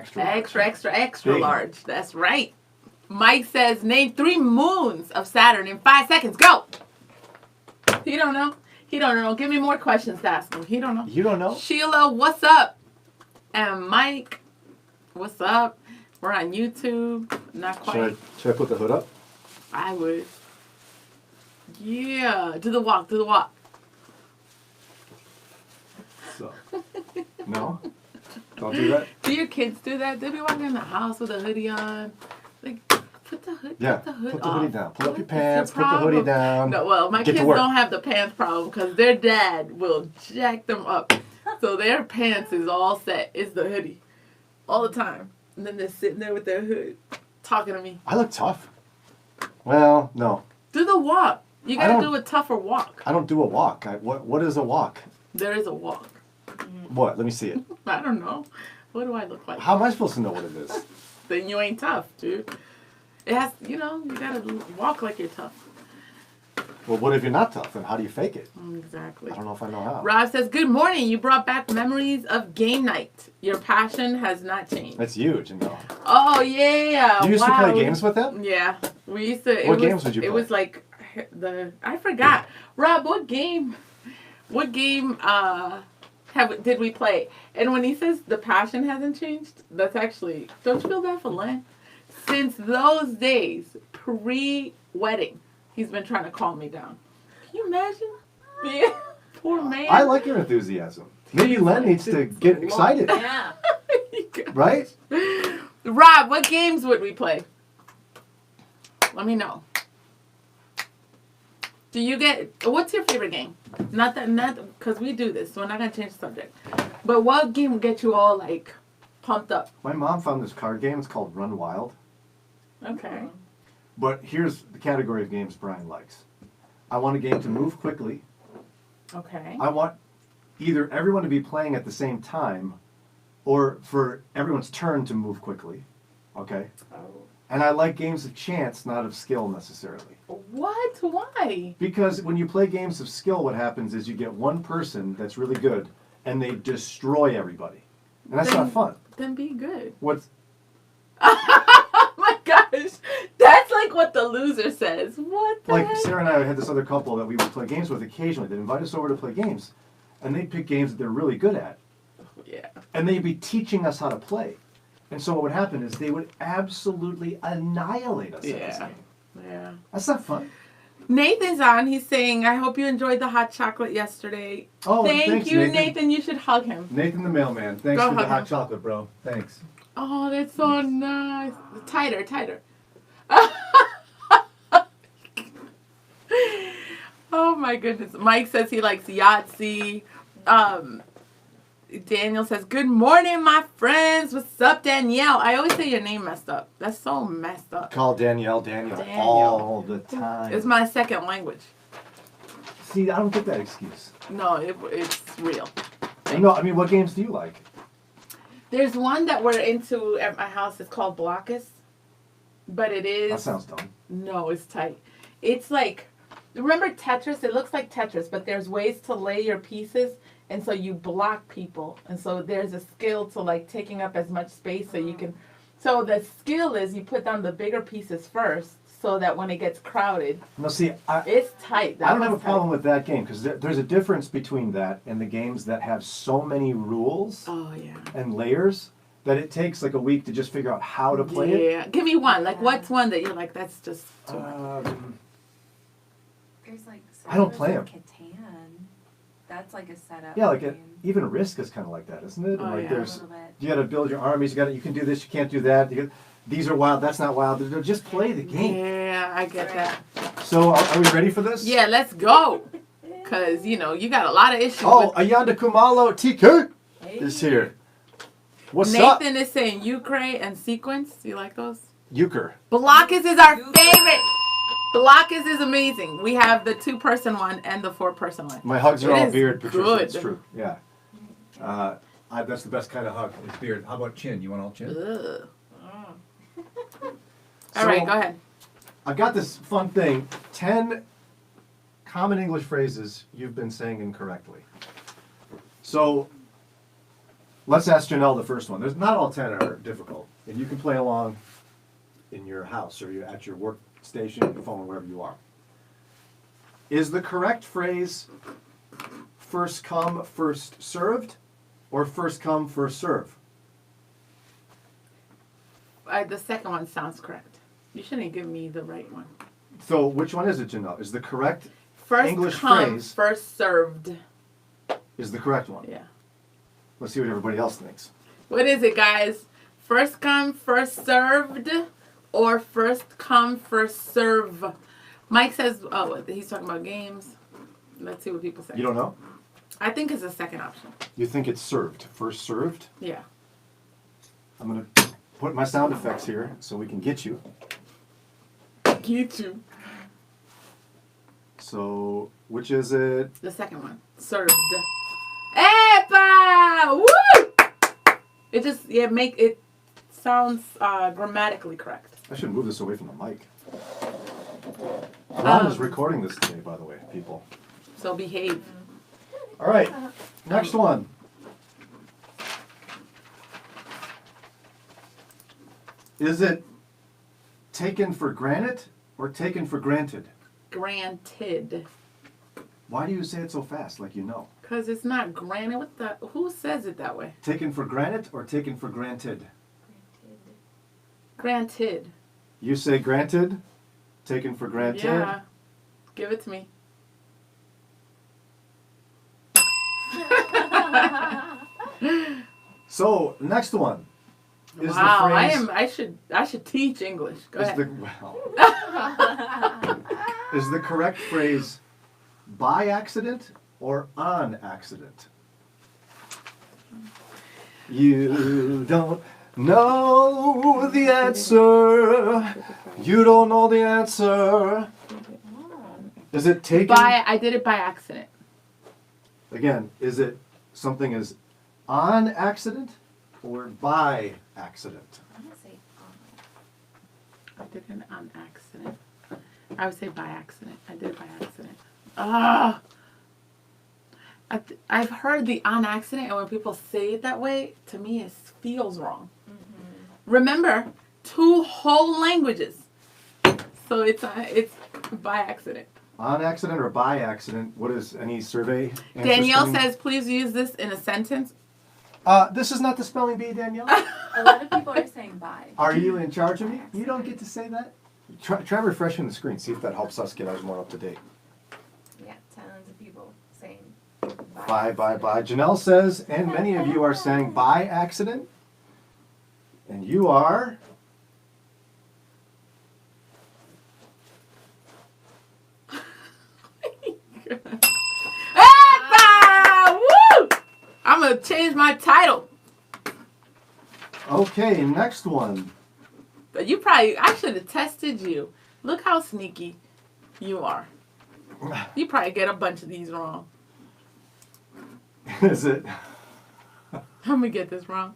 Extra large. Extra large. That's right. Mike says, name 3 moons of Saturn in 5 seconds. Go. He don't know. He don't know. Give me more questions to ask him. He don't know. You don't know? Sheila, what's up? And Mike, what's up? We're on YouTube. Not quite. Should I put the hood up? I would. Yeah. Do the walk. Do the walk. So. No? Don't do that? Do your kids do that? They be walking in the house with a hoodie on. Like, put the hood. Yeah. Put the hood Put the off. hoodie down. Pull up your What's pants. your Put the hoodie problem? down. No, well, my Get kids to work. don't have the pants problem because their dad will jack them up. So their pants is all set. It's the hoodie. All the time. And then they're sitting there with their hood talking to me. I look tough. Well, no. Do the walk. You gotta do a tougher walk. I don't do a walk. What is a walk? There is a walk. What? Let me see it. I don't know. What do I look like? How am I supposed to know what it is? Then you ain't tough, dude. It has, you gotta walk like you're tough. Well, what if you're not tough? And how do you fake it? Exactly. I don't know if I know how. Rob says, good morning. You brought back memories of game night. Your passion has not changed. That's huge, Oh, yeah. You used to play games with them? Yeah. We used to. What games would you play? It was like I forgot. Rob, what game did we play? And when he says the passion hasn't changed, that's actually, don't you feel bad for Len? Since those days, pre-wedding, he's been trying to calm me down. Can you imagine? Yeah. Poor man. I like your enthusiasm. Maybe Len needs to get excited. Yeah. Right? Rob, what games would we play? Let me know. What's your favorite game? Not because we do this, so we're not going to change the subject. But what game would get you all, like, pumped up? My mom found this card game. It's called Run Wild. Okay. But here's the category of games Brian likes. I want a game to move quickly. Okay. I want either everyone to be playing at the same time or for everyone's turn to move quickly. Okay? Oh. And I like games of chance, not of skill necessarily. What? Why? Because when you play games of skill, what happens is you get one person that's really good and they destroy everybody. And that's not fun. Then be good. What's... Oh my gosh. That's like what the loser says. What the Like heck? Sarah and I had this other couple that we would play games with occasionally. They'd invite us over to play games. And they'd pick games that they're really good at. Yeah. And they'd be teaching us how to play. And so what would happen is they would absolutely annihilate us at this game. Yeah. That's not fun. Nathan's on. He's saying, I hope you enjoyed the hot chocolate yesterday. Oh, Thank thanks, you, Nathan. Nathan. You should hug him. Nathan the mailman. Thanks Go for the hug hot him. chocolate, bro. Thanks. Oh, that's so nice. Tighter. Oh my goodness. Mike says he likes Yahtzee. Daniel says, good morning, my friends. What's up, Danielle? I always say your name messed up. That's so messed up. Call Danielle all the time. It's my second language. See, I don't get that excuse. No, it's real. No, I mean, what games do you like? There's one that we're into at my house. It's called Blockus. But it is... That sounds dumb. No, it's tight. It's like... Remember Tetris? It looks like Tetris, but there's ways to lay your pieces, and so you block people. And so there's a skill to, like, taking up as much space so you can... So the skill is you put down the bigger pieces first so that when it gets crowded... No, see, it's tight. I don't have a problem with that game, because there's a difference between that and the games that have so many rules and layers that it takes, like, a week to just figure out how to play it. Yeah. Give me one. Like, what's one that you're like, that's just too much? There's like I don't play 'em. Catan. That's like a setup. Yeah, like game. even Risk is kind of like that, isn't it? Oh, Like yeah. there's, A little bit. you got to build your armies. You can do this. You can't do that. These are wild. That's not wild. Just play the game. Yeah, I get that. So are we ready for this? Yeah, let's go. Because, you got a lot of issues Oh, with... Ayanda Kumalo TK is here. What's up? Nathan is saying Ukraine and Sequence. Do you like those? Euchre. Blockus is our favorite. Blockus is amazing. We have the 2-person one and the 4-person one. My hugs are It all is beard, Patricia. good. It's true. Yeah. That's the best kind of hug. It's beard. How about chin? You want all chin? Ugh. So, All right, go ahead. I've got this fun thing. 10 common English phrases you've been saying incorrectly. So, Let's ask Jannelle the first one. There's not all 10 are difficult, and you can play along in your house or at your workstation, your phone, wherever you are. Is the correct phrase first come, first served, or first come, first serve? The second one sounds correct. You shouldn't give me the right one. So which one is it, Jannelle? Is the correct First English come, phrase first served. is the correct one? Yeah. Let's see what everybody else thinks. What is it, guys? First come, first served, or first come, first serve? Mike says, oh, he's talking about games. Let's see what people say. You don't know? I think it's the second option. You think it's served, first served? Yeah. I'm going to put my sound effects here so we can get you. Get you. So, which is it? The second one. Served. Epa! Woo! It just, it sounds grammatically correct. I should move this away from the mic. Ron is recording this today, by the way, people. So behave. All right, next one. Is it taken for granted or taken for granted? Granted. Why do you say it so fast, like you know? Because it's not granted. Who says it that way? Taken for granted or taken for granted? Granted. You say granted, taken for granted. Yeah. Give it to me. So, next one. Is wow, the phrase, I should teach English. Go ahead. Is the correct phrase by accident or on accident? You don't know the answer. You don't know the answer. Is it taken? I did it by accident. Again, is it something is on accident or by accident? I'm gonna say I did it on accident. I would say by accident. I did it by accident. Ah! I've heard the on accident, and when people say it that way, to me it feels wrong. Mm-hmm. Remember, 2 whole languages. So it's by accident. On accident or by accident? What is any survey? Danielle says, please use this in a sentence. This is not the spelling bee, Danielle. a lot of people are saying bye. Are you in charge of me? You don't get to say that? Try refreshing the screen. See if that helps us get us more up to date. Yeah, tons of people saying bye. Bye. Jannelle says, and many of you are saying by accident. And you are... Woo! I'm going to change my title. Okay, next one. But I should have tested you. Look how sneaky you are. You probably get a bunch of these wrong. Is it? Let me get this wrong.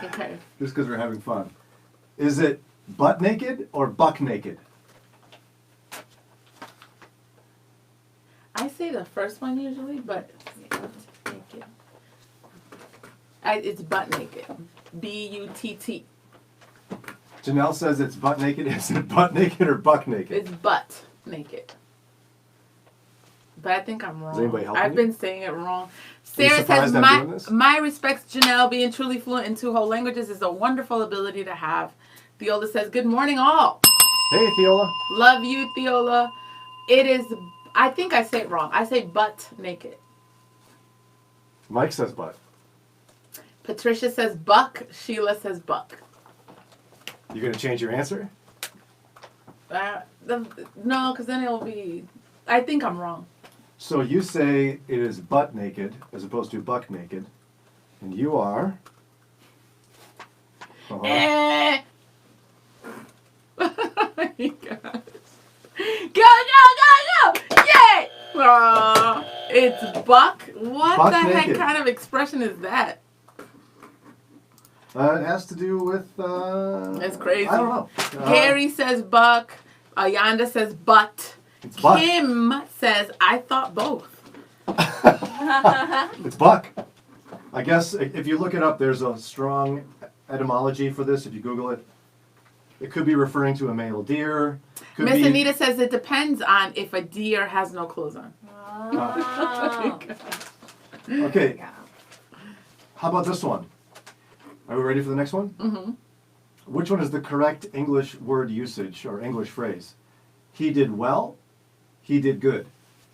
Okay. Just because we're having fun. Is it butt naked or buck naked? I say the first one usually, but butt naked. It's butt naked. B-U-T-T. Jannelle says it's butt naked. Is it butt naked or buck naked? It's butt naked. But I think I'm wrong. Is anybody helping I've you? been saying it wrong. Are you Sarah says, surprised I'm doing this? my respects, Jannelle. Being truly fluent in 2 whole languages is a wonderful ability to have. Theola says, good morning, all. Hey, Theola. Love you, Theola. It is, I think I say it wrong. I say butt naked. Mike says butt. Patricia says buck. Sheila says buck. You going to change your answer? No, because then it'll be, I think I'm wrong. So you say it is butt naked as opposed to buck naked. And you are... Eh. Oh my God. Go! Yay! Aw, it's buck. What Buck the naked. heck kind of expression is that? It has to do with... It's crazy. I don't know. Gary says buck. Ayanda says butt. It's buck. Kim says, I thought both. It's buck. I guess if you look it up, there's a strong etymology for this. If you Google it, it could be referring to a male deer. Could Miss be, Anita says it depends on if a deer has no clothes on. Oh. Okay, Yeah. how about this one? Are we ready for the next one? Mm-hmm. Which one is the correct English word usage or English phrase? He did well. He did good.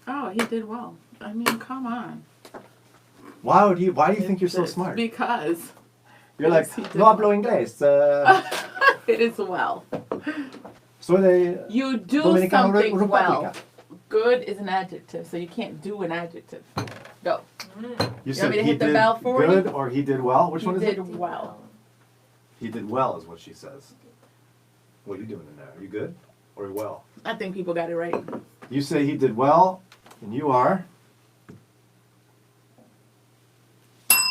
Oh, he did well. I mean, come on. Why do you think you're so It's smart? Because You're like, Yes, he did no hablo inglés. it is well. Soy de You do Dominicana something Republica. well. Good is an adjective, so you can't do an adjective. Go. You want said me to he hit the did bell for you? good or he did well? Which He one is did it? well. He did well is what she says. What are you doing in there? Are you good or well? I think people got it right. You say he did well, and you are.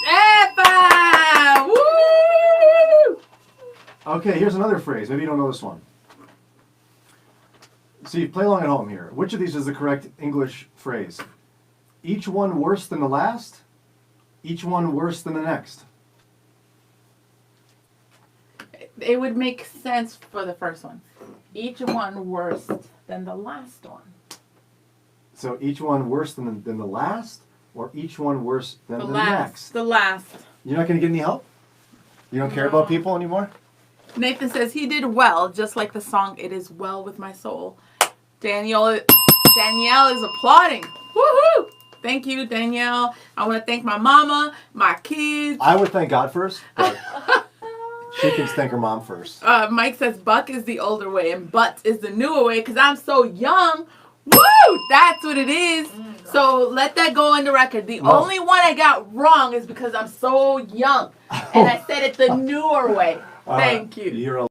Epa! Woo! Okay, here's another phrase. Maybe you don't know this one. See, play along at home here. Which of these is the correct English phrase? Each one worse than the last? Each one worse than the next? It would make sense for the first one. Each one worse than the last one. So each one worse than the last, or each one worse than the last. next? The last. You're not going to get any help? You don't care about people anymore? Nathan says he did well, just like the song "It Is Well with My Soul." Danielle is applauding. Woohoo! Thank you, Danielle. I want to thank my mama, my kids. I would thank God first, but she can thank her mom first. Mike says Buck is the older way and Butt is the newer way because I'm so young. Woo! That's what it is. So let that go on the record. The only one I got wrong is because I'm so young. And I said it the newer way. Thank you. You're a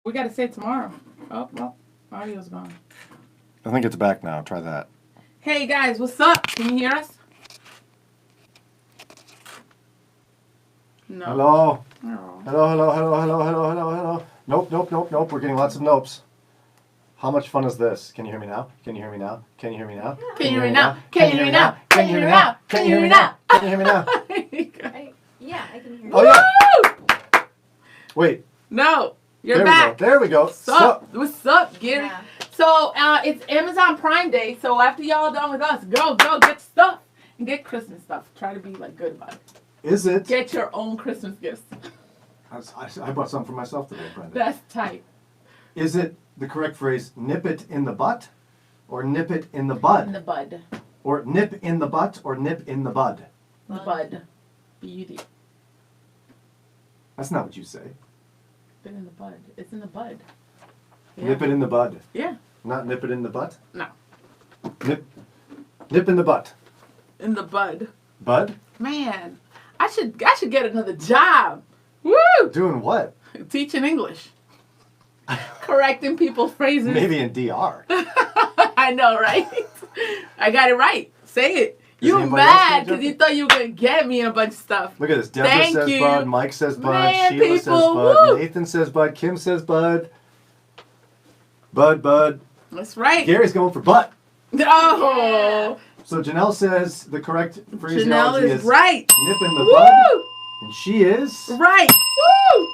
We got to say it tomorrow. Oh, well, audio's gone. I think it's back now. Try that. Hey, guys, what's up? Can you hear us? No. Hello. Oh. Hello. Nope. We're getting lots of nopes. How much fun is this? Can you hear me now? Can you hear me now? Can you hear me now? Can you hear me now? Can you hear me now? Can you hear me now? Can you hear me now? Can you hear me now? Yeah, I can hear you. Oh yeah. Wait. No, you're There back. we go. There we go. What's up? What's up, Gary? Yeah. So it's Amazon Prime Day. So after y'all done with us, go get stuff and get Christmas stuff. Try to be like good about it. Is it? Get your own Christmas gifts. I bought something for myself today, Brenda. That's tight. Is it the correct phrase, nip it in the butt, or nip it in the bud? In the bud. Or nip in the butt, or nip in the bud? The bud. Beauty. That's not what you say. Been in the bud. It's in the bud. Nip it in the bud. Yeah. Not nip it in the butt? No. Nip in the butt. In the bud. Bud? Man, I should get another job. Woo! Doing what? Teaching English. Correcting people's phrases. Maybe in DR. I know, right? I got it right. Say it. Does You anybody else mad get because it? you thought you were going to get me in a bunch of stuff. Look at this. Deborah Thank says you. bud. Mike says bud. Man, Sheila says people, bud. woo. Nathan says bud. Kim says bud. Bud. That's right. Gary's going for butt. Oh. So Jannelle says the correct Jannelle phraseology is right. nip in the Woo! bud. And she is... Right. Woo!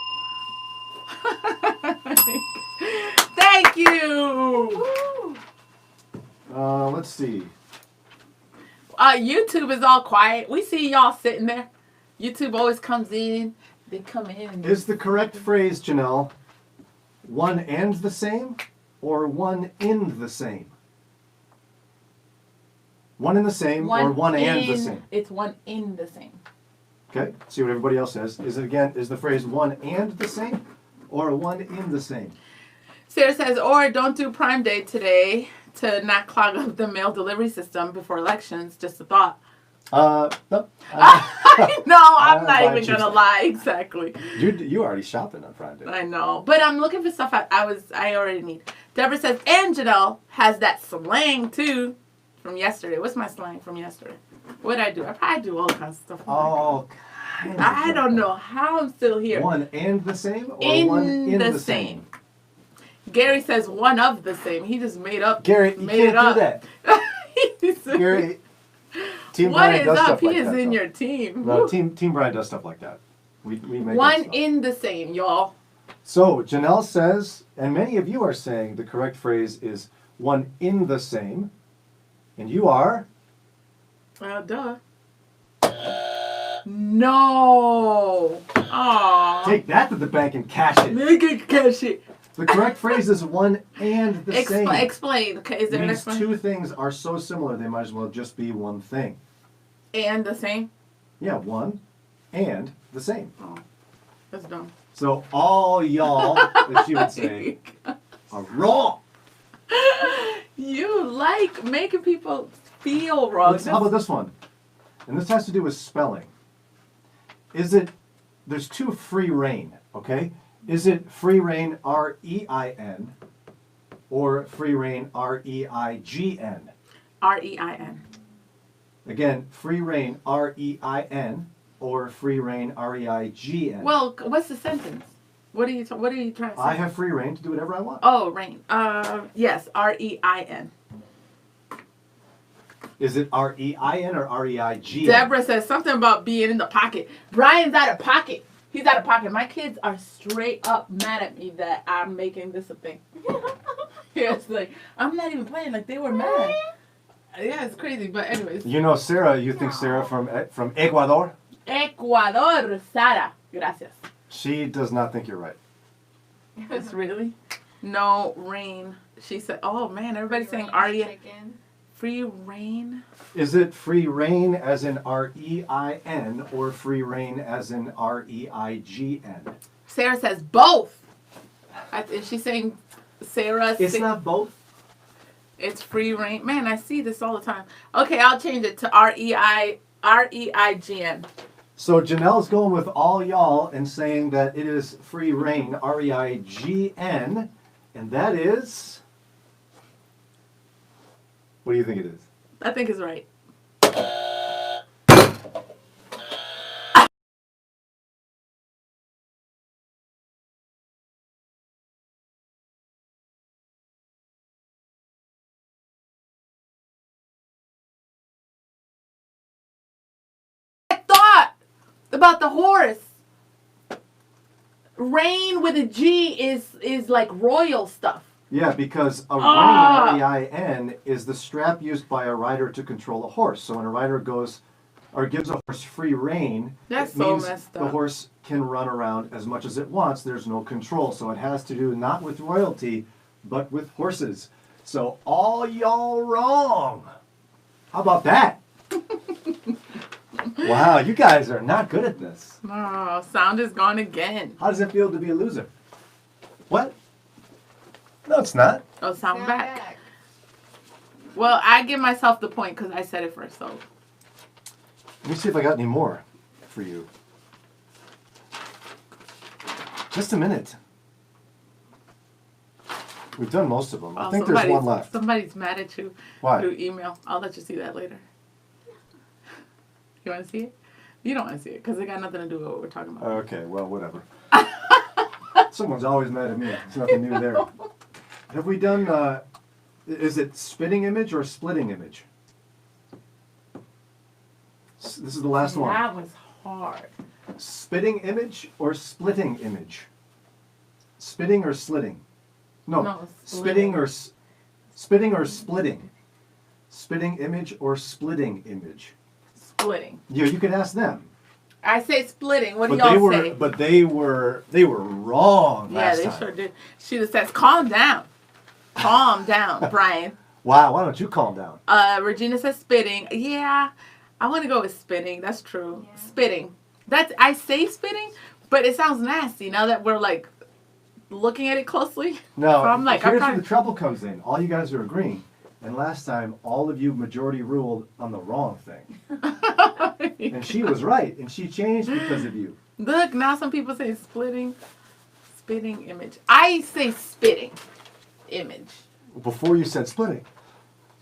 Thank you. Let's see. YouTube is all quiet. We see y'all sitting there. YouTube always comes in. They come in. And Is the correct phrase, Jannelle, one and the same or one in the same? One in the same or one and the same? It's one in the same. Okay, see what everybody else says. Is the phrase one and the same or one in the same? Sarah says, or don't do Prime Day today to not clog up the mail delivery system before elections. Just a thought. No. No, I'm not fine, even going to lie. Exactly. You already shopping on Friday. I know. But I'm looking for stuff I already need. Deborah says, and Jannelle has that slang too from yesterday. What's my slang from yesterday? What did I do? I probably do all kinds of stuff. All kinds of I stuff. don't know how I'm still here. One and the same or In one in the the same. Gary says one of the same. He just made up. Gary, you made can't it do up. that. Gary, Team What Brian is does up? stuff He like is that, in though. your team. No, Woo. Team Brian does stuff like that. We make One up stuff. in the same, y'all. So Jannelle says, and many of you are saying the correct phrase is one in the same, and you are. Well, duh. No. Aww. Take that to the bank and cash it. Make it cash it. The correct phrase is one and the same. Explain. Okay, is It there an means explanation? two things are so similar they might as well just be one thing. And the same? Yeah, one and the same. Oh, that's dumb. So all y'all, as she would say, are wrong. You like making people feel wrong. How about this one? And this has to do with spelling. There's two free reign, okay? Is it free reign R-E-I-N or free reign R-E-I-G-N? R-E-I-N. Again, free reign R-E-I-N or free reign R-E-I-G-N. Well, what's the sentence? What are you trying to say? I have free reign to do whatever I want. Oh, rain. Yes, R-E-I-N. Is it R-E-I-N or R-E-I-G-N? Deborah says something about being in the pocket. Brian's out of pocket. He's out of pocket. My kids are straight up mad at me that I'm making this a thing. It's like, I'm not even playing. Like, they were mad. Yeah, it's crazy. But anyways. You know Sarah, you think Sarah from Ecuador? Ecuador, Sara. Gracias. She does not think you're right. It's really? No rain. She said, oh man, everybody's saying Aria. Chicken. Free rain? Is it free reign as in R-E-I-N or free reign as in R-E-I-G-N? Sarah says both. Is she saying Sarah? It's not both. It's free reign. Man, I see this all the time. Okay, I'll change it to R-E-I-G-N. So Jannelle's going with all y'all and saying that it is free reign, R-E-I-G-N, and that is... What do you think it is? I think it's right. I thought about the horse. Reign with a G is like royal stuff. Yeah, because a rein, R-E-I-N, is the strap used by a rider to control a horse. So when a rider goes or gives a horse free rein, That's it so means messed the up. horse can run around as much as it wants. There's no control. So it has to do not with royalty, but with horses. So all y'all wrong. How about that? Wow, you guys are not good at this. Oh, sound is gone again. How does it feel to be a loser? What? No, it's not. Oh, sound Now back. Well, I give myself the point because I said it first. So Let me see if I got any more for you. Just a minute. We've done most of them. I think there's one left. Somebody's mad at you Why? through email. I'll let you see that later. You want to see it? You don't want to see it because it got nothing to do with what we're talking about. Okay, well, whatever. Someone's always mad at me. There's nothing new there. Have we done, is it spitting image or splitting image? This is the last one. That was hard. Spitting image or splitting image? Spitting or slitting? No, spitting or spitting or splitting? Spitting image or splitting image? Splitting. Yeah, you could ask them. I say splitting. What do But y'all say? they were wrong Yeah, last they time. sure did. She just says, calm down. Calm down, Brian. Wow, why don't you calm down? Regina says spitting. Yeah, I want to go with spitting. That's true. Yeah. Spitting. I say spitting, but it sounds nasty now that we're like looking at it closely. No, So I'm like, here's I'm where trying- the trouble comes in. All you guys are agreeing. And last time, all of you majority ruled on the wrong thing. And she was right, and she changed because of you. Look, now some people say splitting, spitting image. I say spitting image. Before you said splitting.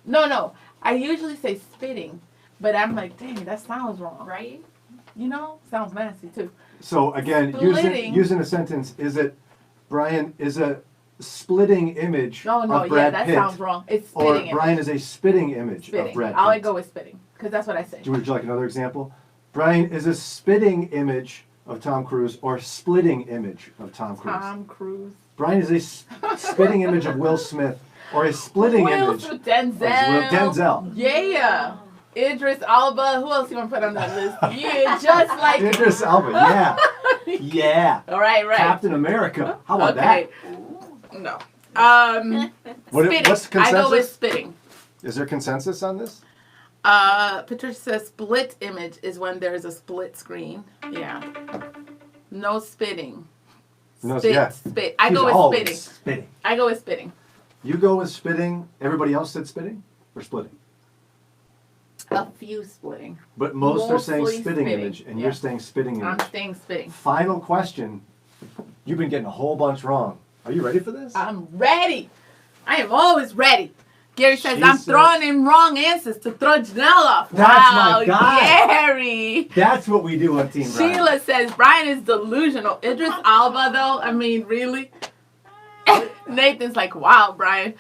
No. I usually say spitting, but I'm like, dang, that sounds wrong. Right? You know, sounds nasty too. So again, Splitting. using a sentence, is it, Brian, is a splitting image No, of yeah, Brad that Pitt? sounds wrong. It's Or spitting Brian image. is a spitting image of Spitting. Brad Pitt? I'll go with spitting because that's what I say. Would you like another example? Brian is a spitting image of Tom Cruise or splitting image of Tom Cruise? Tom Cruise. Brian is a spitting image of Will Smith or a splitting Will image Smith, of Denzel. Yeah. Idris Alba. Who else you want to put on that list? Yeah, just like. Idris Elba, yeah. Yeah. All right. Captain America. How about Okay. No. Spitting. What's the I go with consensus? spitting. Is there consensus on this? Patricia says split image is when there's a split screen. Yeah. No spitting. No, Spit. yeah. Spit. I He's go with always spitting. spitting. I go with spitting. You go with spitting. Everybody else said spitting or splitting? A few splitting. But most are saying Mostly spitting spitting, image, and yeah. you're saying spitting I'm image. staying spitting. Final question. You've been getting a whole bunch wrong. Are you ready for this? I'm ready. I am always ready. Gary says, She I'm says- throwing in wrong answers to throw Jannelle off. That's my Wow, guy. Gary. That's what we do on Team Brian. Sheila says, Brian is delusional. Idris Alba, though, I mean, really? Nathan's like, wow, Brian.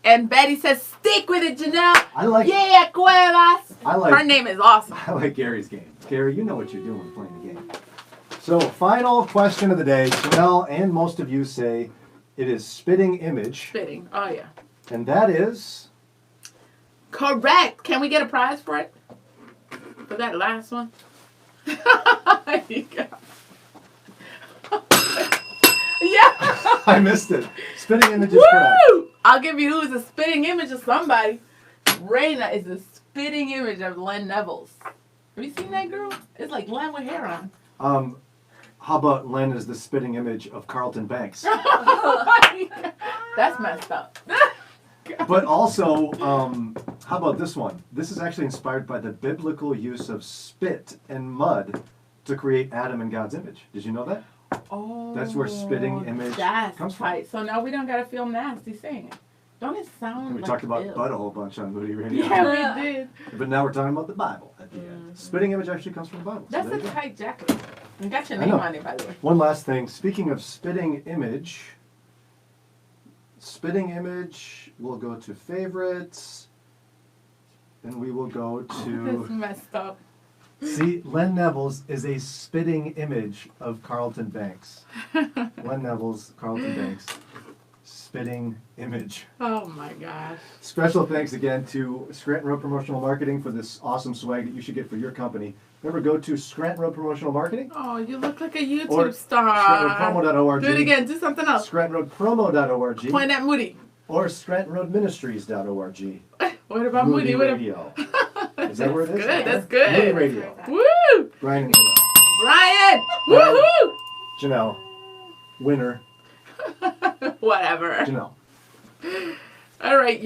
And Betty says, stick with it, Jannelle. I like Yeah, Cuevas. I like Her name is awesome. I like Gary's game. Gary, you know what you're doing playing the game. So, final question of the day. Jannelle and most of you say it is spitting image, Fitting. Oh, yeah. and that is Correct. Can we get a prize for it? For that last one? Yeah. I missed it. Spitting image is correct. Woo! I'll give you who's a spitting image of somebody. Raina is a spitting image of Len Neville's. Have you seen that girl? It's like Len with hair on. How about Len is the spitting image of Carlton Banks? That's messed up. But also, how about this one? This is actually inspired by the biblical use of spit and mud to create Adam in God's image. Did you know that? Oh, That's where spitting image that's comes from. right. So now we don't gotta feel nasty saying it. Don't it sound We like talked about ill? butt a whole bunch on Moody Radio. Yeah, we did. But now we're talking about the Bible at the end. Spitting image actually comes from the Bible. So That's there a you go. tight jacket. You got your I name know. on it, by the way. One last thing. Speaking of spitting image, we'll go to favorites, and we will go That's to. messed up. See, Len Neville's is a spitting image of Carlton Banks. Len Neville's, Carlton Banks, spitting image. Oh my gosh. Special thanks again to Scranton Road Promotional Marketing for this awesome swag that you should get for your company. Remember, go to Scranton Road Promotional Marketing, Oh, you look like a YouTube Or star. ScrantonRoadPromo.org. Do it again. Do something else. ScrantonRoadPromo.org, Point at Moody. or ScrantonRoadMinistries.org. What about Moody? What about Radio. Is that where it is? Good. That's Moody good. Radio. Woo! Brian and Jannelle. Brian! Brian. Woohoo! Jannelle. Winner. Whatever. Jannelle. All right.